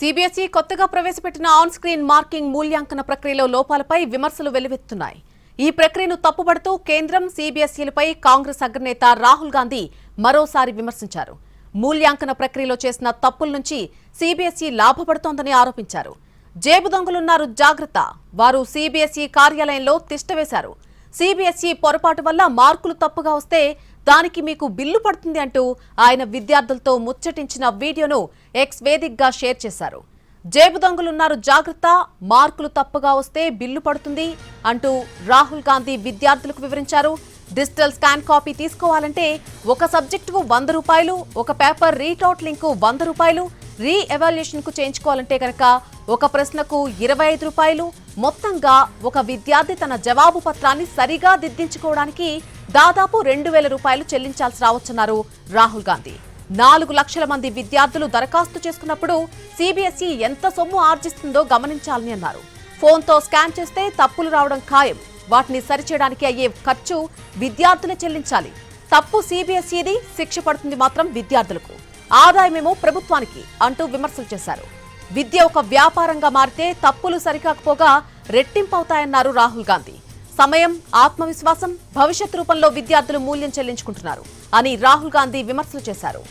CBSE కొత్తగా ప్రవేశపెట్టిన on screen marking మూల్యాంకన ప్రక్రియలో లోపాలపై విమర్శలు వెల్లువెత్తుతున్నాయి. ఈ ప్రక్రియను తప్పుపడుతూ కేంద్రం सीबीएसईలపై కాంగ్రెస్ అగ్రనేత రాహుల్ గాంధీ మరోసారి విమర్శించారు. మూల్యాంకన ప్రక్రియలో చేసిన తప్పుల నుంచి सीबीएसई లాభపడుతోందని ఆరోపించారు. జేబు దొంగలున్నారు జాగ్రత్త. వారు सीबीएसई కార్యాలయంలో తిష్టవేశారు. सीबीएसई పొరపాటు వల్ల మార్కులు తప్పుగా వస్తే దానికి మీకు బిల్లు పడుతుంది అంటూ ఆయన విద్యార్థులతో ముచ్చటించిన వీడియోను ఎక్స్ వేదికగా షేర్ చేశారు. జేబు దొంగలున్నారు జాగ్రత్త, మార్కులు తప్పుగా వస్తే బిల్లు పడుతుంది అంటూ రాహుల్ గాంధీ విద్యార్థులకు వివరించారు. డిజిటల్ స్కాన్ కాపీ తీసుకోవాలంటే ఒక సబ్జెక్టుకు ₹100, ఒక పేపర్ రీటౌట్ లింకు ₹100, రీ ఎవాల్యుయేషన్ కు చేయించుకోవాలంటే కనుక ఒక ప్రశ్నకు ₹25. మొత్తంగా ఒక విద్యార్థి తన జవాబు పత్రాన్ని సరిగా దిద్దించుకోవడానికి దాదాపు ₹2000 చెల్లించాల్సి రావచ్చన్నారు రాహుల్ గాంధీ. 4 లక్షల మంది విద్యార్థులు దరఖాస్తు చేసుకున్నప్పుడు सीबीएसई ఎంత సొమ్ము ఆర్జిస్తుందో గమనించాలని అన్నారు. ఫోన్తో స్కాన్ చేస్తే తప్పులు రావడం ఖాయం. వాటిని సరిచేయడానికి అయ్యే ఖర్చు విద్యార్థులే చెల్లించాలి. తప్పు सीबीएसईది, శిక్ష పడుతుంది మాత్రం విద్యార్థులకు, ఆదాయమేమో ప్రభుత్వానికి అంటూ విమర్శలు చేశారు. విద్య ఒక వ్యాపారంగా మారితే తప్పులు సరికాకపోగా రెట్టింపవుతాయన్నారు రాహుల్ గాంధీ. సమయం, ఆత్మవిశ్వాసం, భవిష్యత్ రూపంలో విద్యార్థులు మూల్యం చెల్లించుకుంటున్నారు అని రాహుల్ గాంధీ విమర్శలు చేశారు.